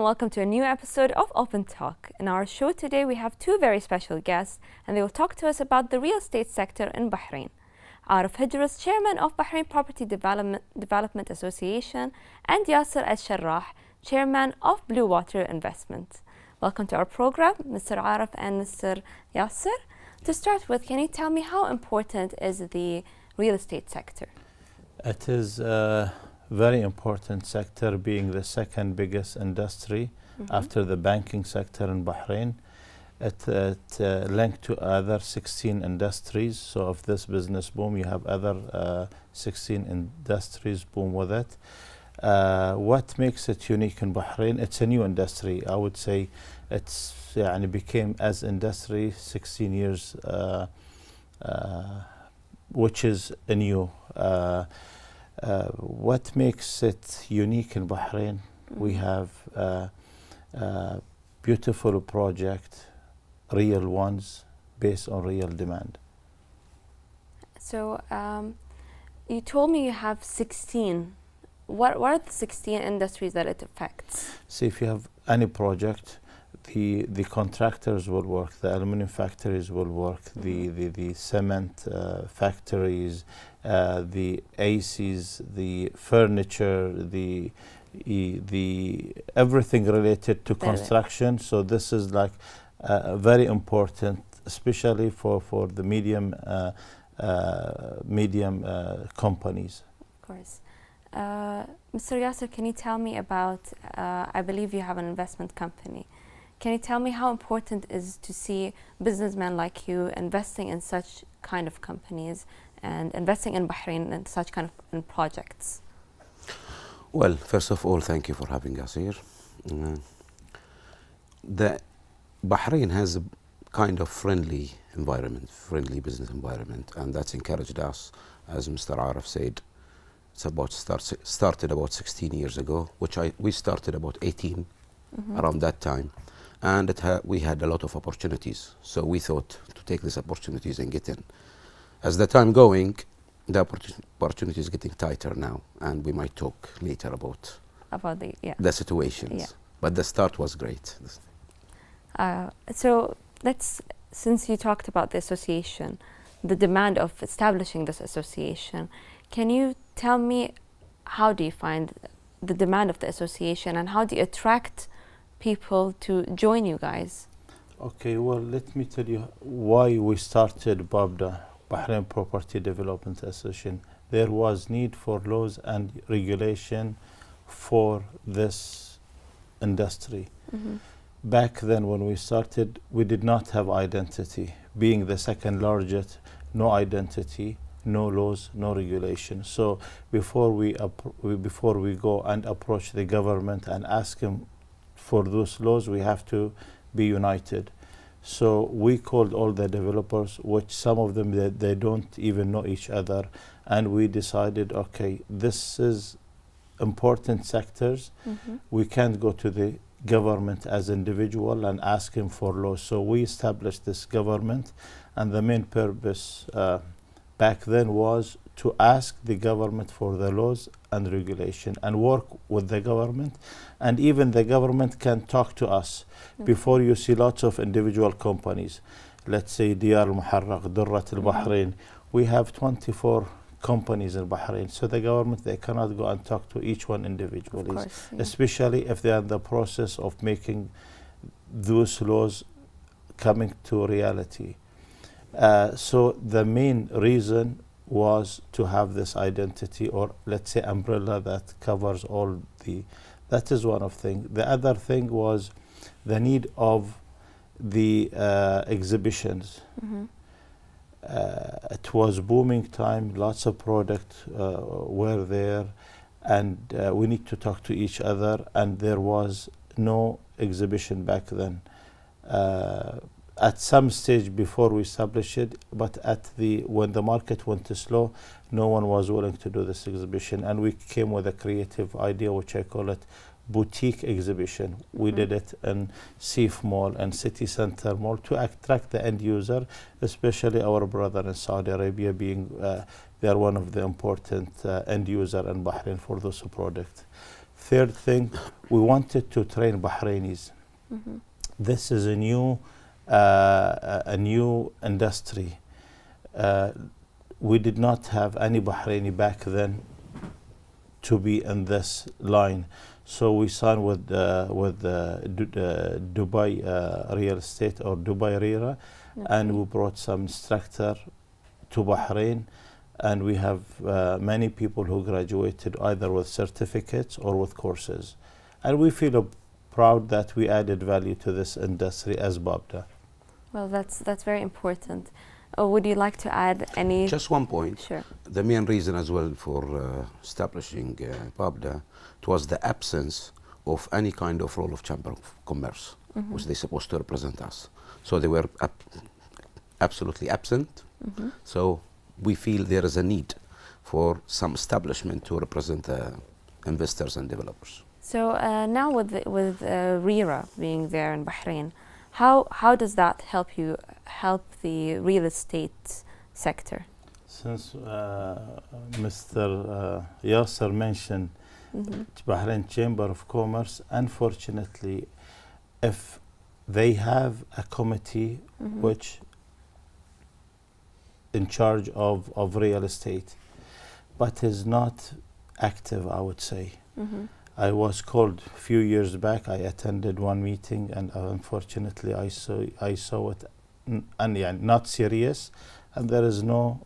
and welcome to a new episode of Open Talk. In our show today, we have two very special guests, and they will talk to us about the real estate sector in Bahrain. Arif Hijras, Chairman of Bahrain Property Development Association, and Yasser Al-Sharrah, Chairman of Blue Water Investment. Welcome to our program, Mr. Arif and Mr. Yasser. To start with, can you tell me how important is the real estate sector? It is a very important sector, being the second biggest industry after the banking sector in Bahrain. It linked to other 16 industries. So if this business boom, you have other 16 industries boom with it. What makes it unique in Bahrain? It's a new industry. I would say it's became as industry 16 years, which is a new. What makes it unique in Bahrain? We have beautiful project, real ones, based on real demand. So you told me you have 16. What are the 16 industries that it affects? See, if you have any project, the contractors will work, the aluminum factories will work, the cement factories, the ACs, the furniture, the everything related to construction. So this is like very important, especially for the medium companies. Of course. Mr. Yasser, can you tell me about, I believe you have an investment company. Can you tell me how important it is to see businessmen like you investing in such kind of companies and investing in Bahrain in such kind of projects? Well, first of all, thank you for having us here. The Bahrain has a kind of friendly environment, friendly business environment, and that's encouraged us, as Mr. Arif said. It's about started about 16 years ago, which we started about 18 around that time. And we had a lot of opportunities. So we thought to take these opportunities and get in. As the time going, the opportunity is getting tighter now, and we might talk later about the situations. Yeah. But the start was great. So since you talked about the association, the demand of establishing this association, can you tell me how do you find the demand of the association and how do you attract people to join you guys? Okay, well, let me tell you why we started BABDA, Bahrain Property Development Association. There was need for laws and regulation for this industry. Back then when we started, we did not have identity. Being the second largest, no identity, no laws, no regulation. So before we go and approach the government and ask them for those laws, we have to be united. So we called all the developers, which some of them they don't even know each other, and we decided, okay, this is important sectors. We can't go to the government as individual and ask him for laws. So we established this government, and the main purpose back then was to ask the government for the laws and regulation and work with the government, and even the government can talk to us. Before, you see lots of individual companies, let's say Diyar al-Muharraq, Durrat al-Bahrain. We have 24 companies in Bahrain, so the government, they cannot go and talk to each one individually, especially if they are in the process of making those laws coming to reality. So the main reason was to have this identity, or let's say umbrella that covers all the, that is one of things. The other thing was the need of the exhibitions. It was booming time, lots of products were there, and we need to talk to each other, and there was no exhibition back then. At some stage before we established it, but when the market went slow, no one was willing to do this exhibition, and we came with a creative idea, which I call it boutique exhibition. We did it in Seif Mall and City Center Mall to attract the end user, especially our brother in Saudi Arabia, being they are one of the important end user in Bahrain for those products. Third thing, we wanted to train Bahrainis. This is a new industry. We did not have any Bahraini back then to be in this line. So we signed with Dubai Real Estate or Dubai RERA, and we brought some instructor to Bahrain, and we have many people who graduated either with certificates or with courses. And we feel proud that we added value to this industry as BABDA. Well, that's very important. Would you like to add any? Just one point. Sure. The main reason as well for establishing BABDA, it was the absence of any kind of role of Chamber of Commerce, which they're supposed to represent us. So they were absolutely absent. So we feel there is a need for some establishment to represent investors and developers. So now with RERA being there in Bahrain, how does that help the real estate sector? Since Mr. Yasser mentioned Bahrain Chamber of Commerce, unfortunately, if they have a committee which in charge of real estate, but is not active, I would say. I was called a few years back. I attended one meeting, and unfortunately, I saw it, not serious, and there is no.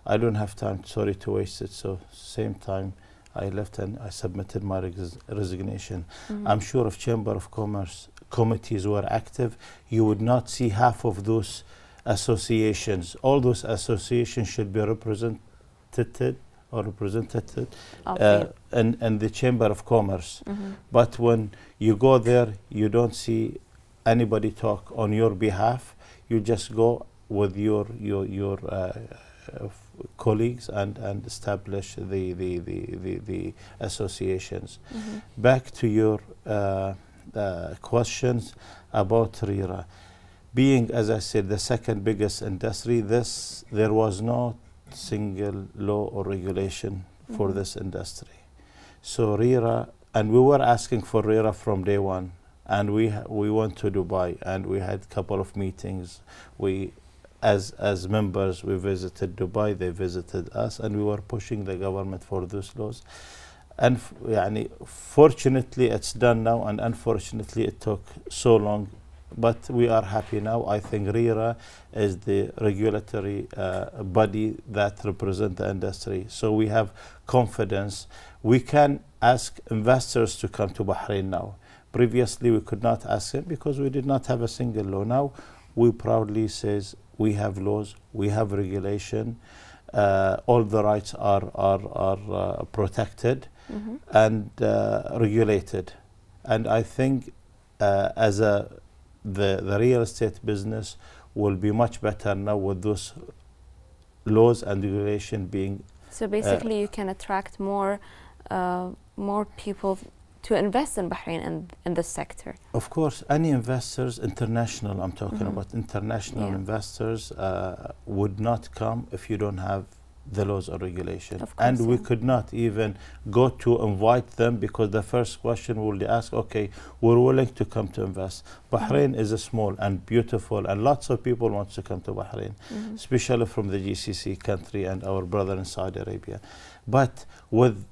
I don't have time. Sorry to waste it. So same time, I left and I submitted my resignation. I'm sure if Chamber of Commerce committees were active, you would not see half of those associations. All those associations should be represented in the Chamber of Commerce. But when you go there, you don't see anybody talk on your behalf. You just go with your colleagues and establish the associations. Back to your questions about RERA. Being, as I said, the second biggest industry, there was no single law or regulation for this industry. So RERA, and we were asking for RERA from day one, and we went to Dubai and we had a couple of meetings. We, as members, we visited Dubai, they visited us, and we were pushing the government for those laws. And fortunately it's done now, and unfortunately it took so long. But we are happy now. I think RERA is the regulatory body that represents the industry. So we have confidence. We can ask investors to come to Bahrain now. Previously, we could not ask them because we did not have a single law. Now, we proudly says we have laws, we have regulation, all the rights are protected and regulated. And I think the real estate business will be much better now with those laws and regulation being. So basically, you can attract more people to invest in Bahrain in this sector. Of course, any investors, international, I'm talking about international investors, would not come if you don't have the laws or regulation. Of course, and we could not even go to invite them because the first question will ask, okay, we're willing to come to invest. Bahrain is a small and beautiful, and lots of people want to come to Bahrain, especially from the GCC country and our brother in Saudi Arabia. But with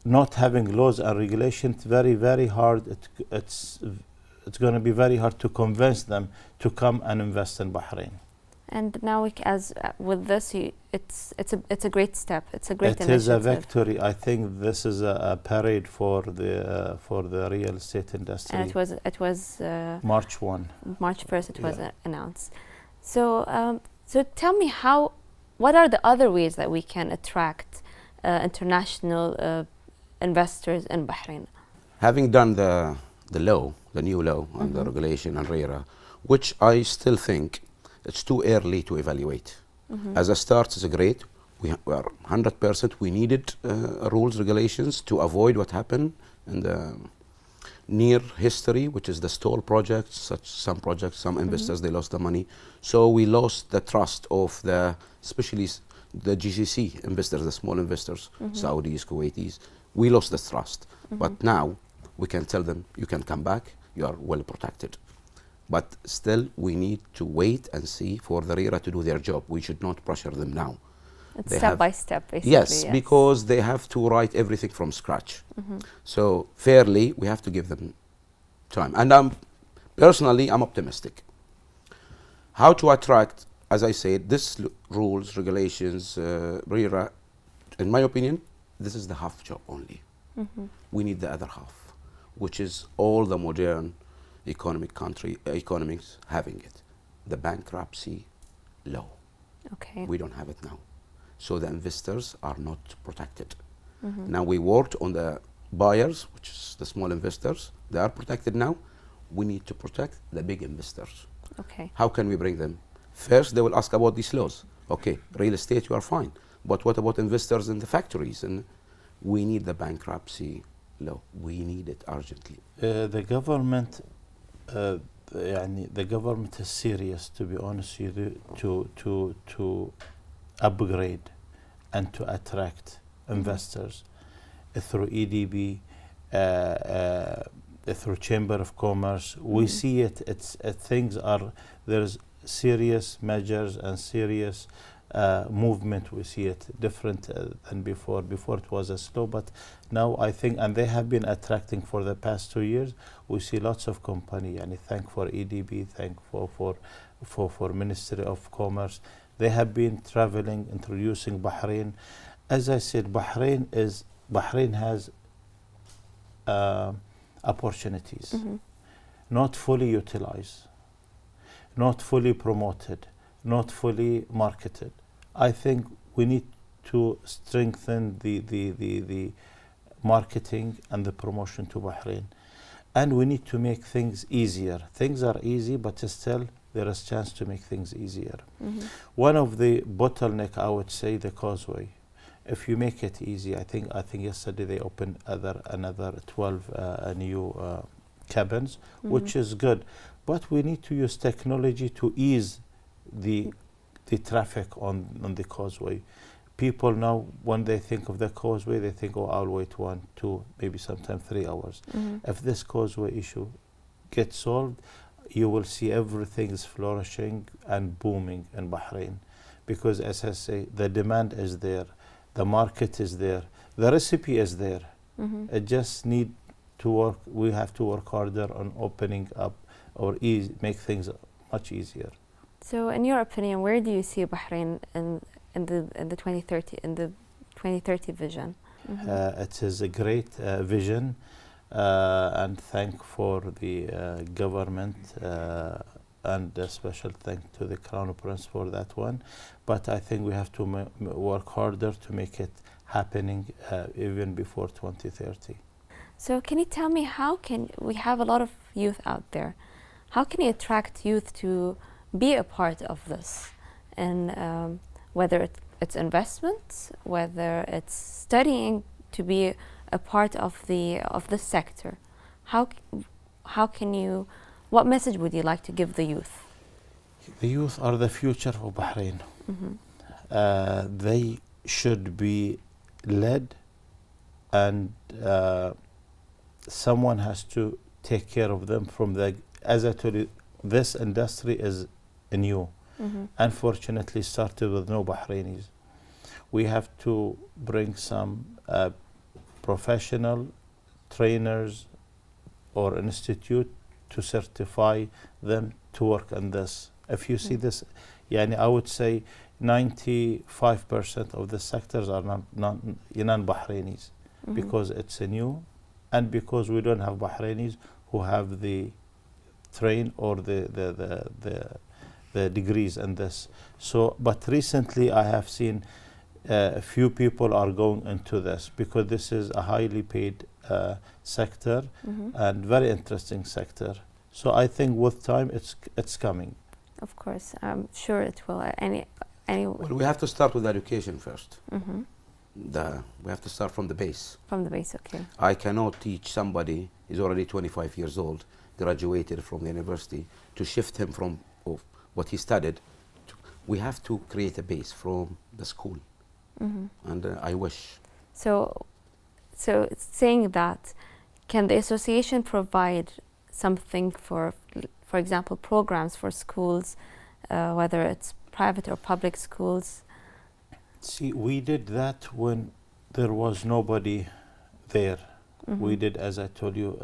not having laws and regulation, it's very, very hard. It's going to be very hard to convince them to come and invest in Bahrain. And now, with this, it's a great step. It's a great initiative. It is a victory. I think this is a parade for the real estate industry. And it was March 1. March 1st. It was announced. So tell me what are the other ways that we can attract international investors in Bahrain? Having done the new law and the regulation and RERA, which I still think it's too early to evaluate. As a start, it's great. We are 100%. We needed rules, regulations to avoid what happened in the near history, which is the stall projects. Some investors, they lost the money. So we lost the trust of especially the GCC investors, the small investors, Saudis, Kuwaitis. We lost the trust. But now we can tell them, you can come back, you are well protected. But still, we need to wait and see for the RERA to do their job. We should not pressure them now. It's They step have- by step, basically. Yes, because they have to write everything from scratch. So fairly, we have to give them time. And personally, I'm optimistic. How to attract, as I said, this rules, regulations, RERA, in my opinion, this is the half job only. We need the other half, which is all the modern economics having it. The bankruptcy law. Okay. We don't have it now. So the investors are not protected. Now we worked on the buyers, which is the small investors. They are protected now. We need to protect the big investors. Okay. How can we bring them? First, they will ask about these laws. Okay, real estate, you are fine. But what about investors in the factories? And we need the bankruptcy law. We need it urgently. The government the government is serious, to be honest with you, to upgrade and to attract investors through EDB, through Chamber of Commerce. We see it. Things are, there's serious measures and serious movement. We see it different than before. Before it was a slow, but now I think, and they have been attracting for the past 2 years. We see lots of company, and thank for EDB, thank for Ministry of Commerce. They have been traveling, introducing Bahrain. As I said, Bahrain has opportunities, not fully utilized, not fully promoted, not fully marketed. I think we need to strengthen the marketing and the promotion to Bahrain. And we need to make things easier. Things are easy, but still there is chance to make things easier. One of the bottleneck, I would say, the causeway. If you make it easy, I think yesterday they opened another 12 new cabins, which is good. But we need to use technology to ease the traffic on the causeway. People now, when they think of the causeway, they think, oh, I'll wait 1, 2, maybe sometimes 3 hours. If this causeway issue gets solved, you will see everything is flourishing and booming in Bahrain. Because as I say, the demand is there, the market is there, the recipe is there. It just need to work. We have to work harder on opening up or make things much easier. So, in your opinion, where do you see Bahrain in the 2030 vision? It is a great vision, and thank for the government, and a special thank to the Crown Prince for that one. But I think we have to work harder to make it happening even before 2030. So can you tell me, how can we have a lot of youth out there? How can you attract youth to be a part of this? And whether it's investments, whether it's studying to be a part of the sector, how can you? What message would you like to give the youth? The youth are the future of Bahrain. They should be led, and someone has to take care of them from the. As I told you, this industry is new. Unfortunately, started with no Bahrainis. We have to bring some professional trainers or institute to certify them to work on this. If you see this, I would say 95% of the sectors are non-Bahrainis, because it's a new, and because we don't have Bahrainis who have the train or the degrees in this. So, but recently I have seen a few people are going into this, because this is a highly paid sector and very interesting sector. So I think with time it's coming. Of course, I'm sure it will. Well, we have to start with education first. We have to start from the base. From the base, okay. I cannot teach somebody who's already 25 years old, graduated from the university, to shift him from what he studied. We have to create a base from the school. And I wish. So So it's saying that can the association provide something for example, programs for schools, whether it's private or public schools? See, we did that when there was nobody there. We did, as I told you,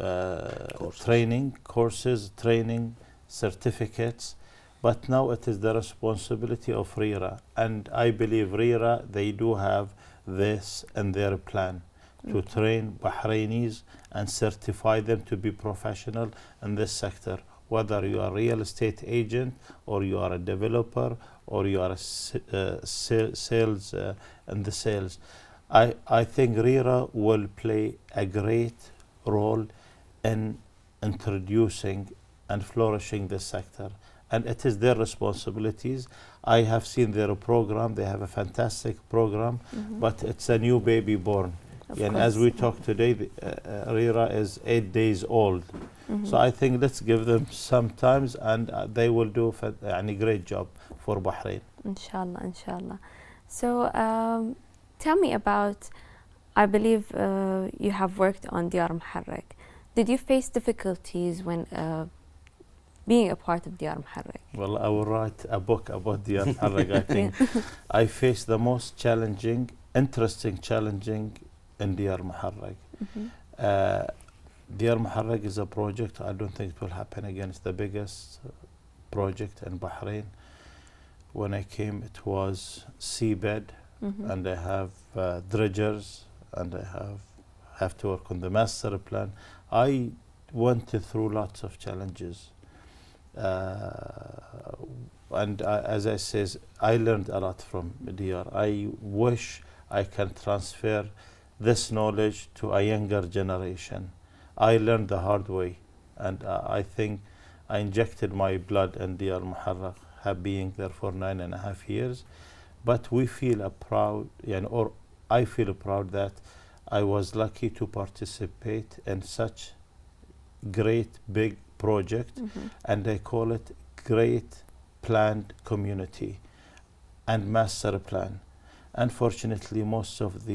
courses, training, certificates. But now it is the responsibility of RIRA. And I believe RIRA, they do have this in their plan to train Bahrainis and certify them to be professional in this sector. Whether you are a real estate agent or you are a developer or you are a sales in the sales. I think RIRA will play a great role in introducing and flourishing this sector. And it is their responsibilities. I have seen their program. They have a fantastic program, but it's a new baby born. And as we talk today, RIRA is 8 days old. So I think let's give them some time and they will do a great job for Bahrain. Inshallah, inshallah. So tell me about, I believe you have worked on Diyar Muharrak. Did you face difficulties when being a part of Diyar Muharrak? Well, I will write a book about Diyar Muharrak. I think I faced the most challenging, interesting challenging in Diyar Muharrak. Diyar Muharrak is a project, I don't think it will happen again. It's the biggest project in Bahrain. When I came, it was seabed, and I have dredgers, and I have to work on the master plan. I went through lots of challenges. And as I says, I learned a lot from Diyar. I wish I can transfer this knowledge to a younger generation. I learned the hard way, and I think I injected my blood in Diyar Muharrak, being there for 9.5 years. But we feel proud, or I feel proud that I was lucky to participate in such great big project, and I call it great planned community and master plan. Unfortunately, most of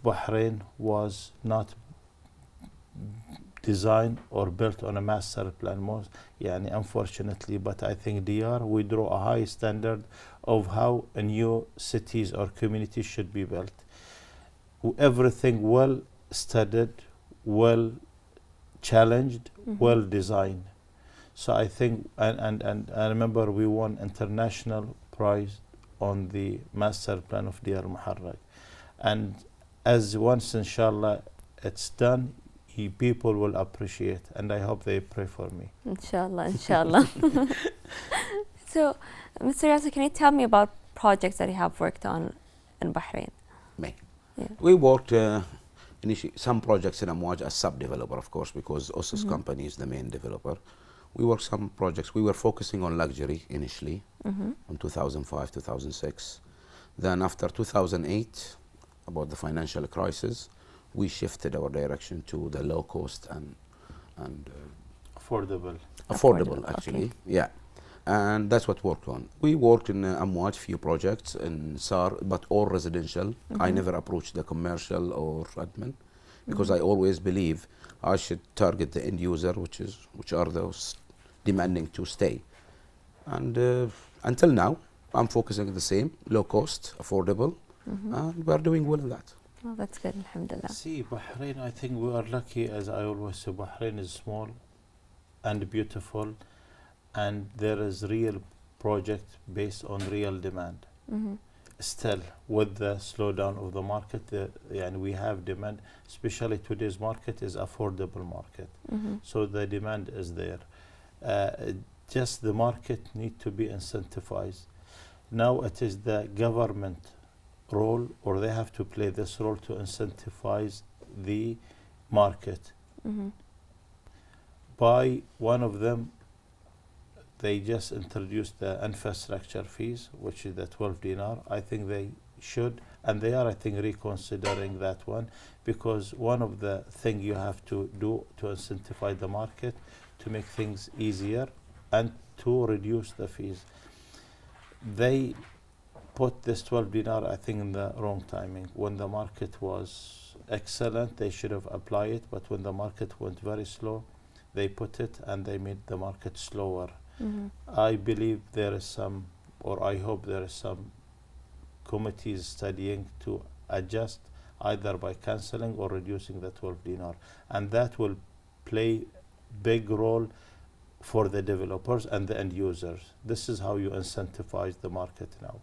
Bahrain was not designed or built on a master plan, unfortunately. But I think Diyar, we draw a high standard of how a new cities or communities should be built. Everything well studied, well challenged, well designed. So I think, and I remember we won international prize on the master plan of Diyar Muharrak. And as once, inshallah, it's done, people will appreciate, and I hope they pray for me. Inshallah, inshallah. So, Mr. Yasser, can you tell me about projects that you have worked on in Bahrain? We worked initially some projects in Amwaj as sub-developer, of course, because Osus company is the main developer. We worked some projects. We were focusing on luxury initially, on 2005, 2006. Then after 2008, about the financial crisis, we shifted our direction to the low cost and affordable actually, okay. Yeah. And that's what we worked on. We worked in Amwaj, few projects in SAR, but all residential. I never approached the commercial or admin, because I always believe I should target the end user, which are those demanding to stay. And until now, I'm focusing on the same, low cost, affordable, and we're doing well in that. Oh, that's good, alhamdulillah. See, Bahrain, I think we are lucky, as I always say, Bahrain is small and beautiful, and there is real project based on real demand. Still, with the slowdown of the market, we have demand, especially today's market is affordable market. So the demand is there. Just the market need to be incentivized. Now it is the government role, or they have to play this role to incentivize the market. By one of them, they just introduced the infrastructure fees, which is the 12 dinar. I think they should, and they are, I think, reconsidering that one, because one of the things you have to do to incentivize the market, to make things easier and to reduce the fees. They put this 12 dinar, I think, in the wrong timing. When the market was excellent, they should have applied it, but when the market went very slow, they put it and they made the market slower. I believe there is some, or I hope there is some committees studying to adjust either by cancelling or reducing the 12 dinar, and that will play big role for the developers and the end users. This is how you incentivize the market now.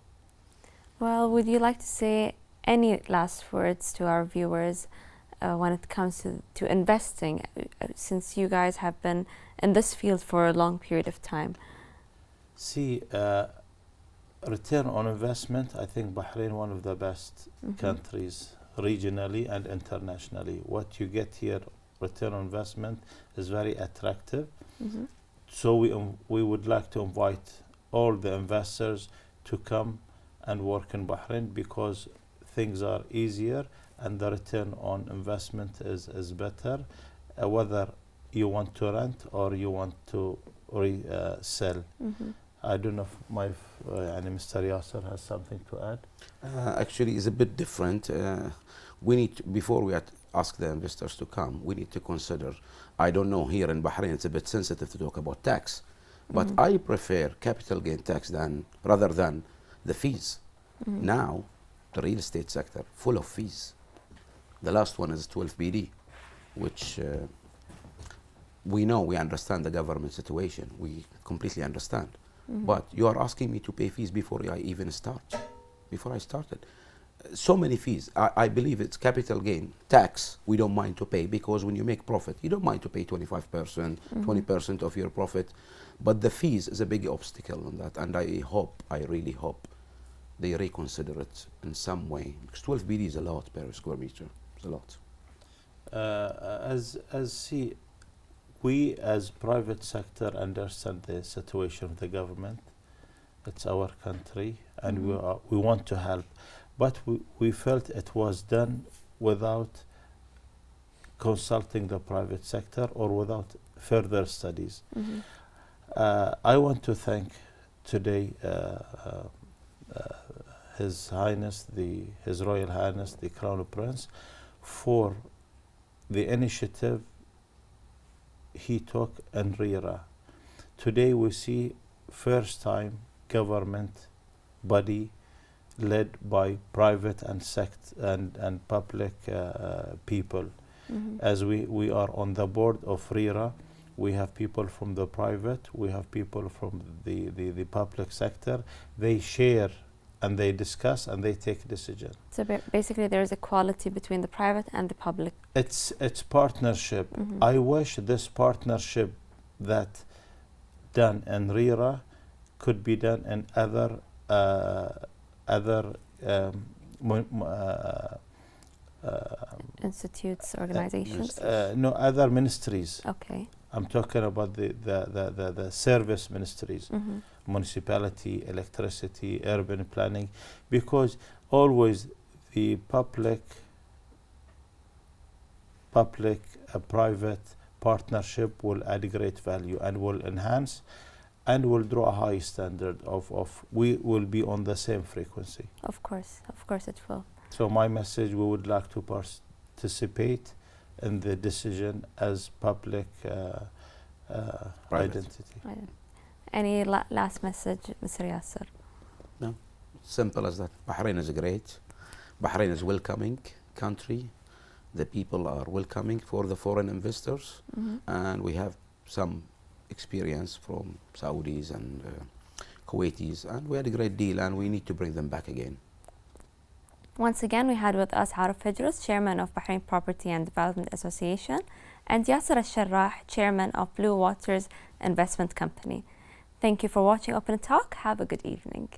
Well, would you like to say any last words to our viewers when it comes to investing, since you guys have been in this field for a long period of time? See, return on investment, I think Bahrain one of the best countries regionally and internationally. What you get here, return on investment, is very attractive. So we would like to invite all the investors to come and work in Bahrain, because things are easier and the return on investment is better, whether you want to rent or you want to sell. I don't know if Mr. Yasser has something to add. Actually, it's a bit different. We need to, before we ask the investors to come, we need to consider, I don't know, here in Bahrain it's a bit sensitive to talk about tax, but I prefer capital gain tax rather than the fees. Now, the real estate sector, full of fees. The last one is 12 BD, which we know, we understand the government situation. We completely understand. But you are asking me to pay fees before I even start, before I started. So many fees. I believe it's capital gain tax we don't mind to pay, because when you make profit, you don't mind to pay 25%, 20% of your profit. But the fees is a big obstacle on that. And I really hope they reconsider it in some way. Because 12 BD is a lot per square meter. It's a lot. We as private sector understand the situation of the government. It's our country, and we want to help. But we felt it was done without consulting the private sector or without further studies. I want to thank today His Highness, His Royal Highness, the Crown Prince, for the initiative he took in RERA. Today we see first time government body led by private and public people. As we are on the board of RERA, we have people from the private, we have people from the public sector. They share and they discuss and they take decision. So basically there is equality between the private and the public. It's partnership. I wish this partnership that done in RERA could be done in other institutes, organizations? No, other ministries. Okay. I'm talking about the service ministries, municipality, electricity, urban planning, because always the private partnership will add great value and will enhance and will draw a high standard of we will be on the same frequency. Of course it will. So my message, we would like to participate in the decision as public identity. Any last message, Mr. Yasser? No, simple as that. Bahrain is great. Bahrain is welcoming country. The people are welcoming for the foreign investors, and we have some experience from Saudis and Kuwaitis, and we had a great deal, and we need to bring them back again. Once again, we had with us Arif Hijras, Chairman of Bahrain Property and Development Association, and Yasser Al-Sharrah, Chairman of Blue Waters Investment Company. Thank you for watching Open Talk. Have a good evening.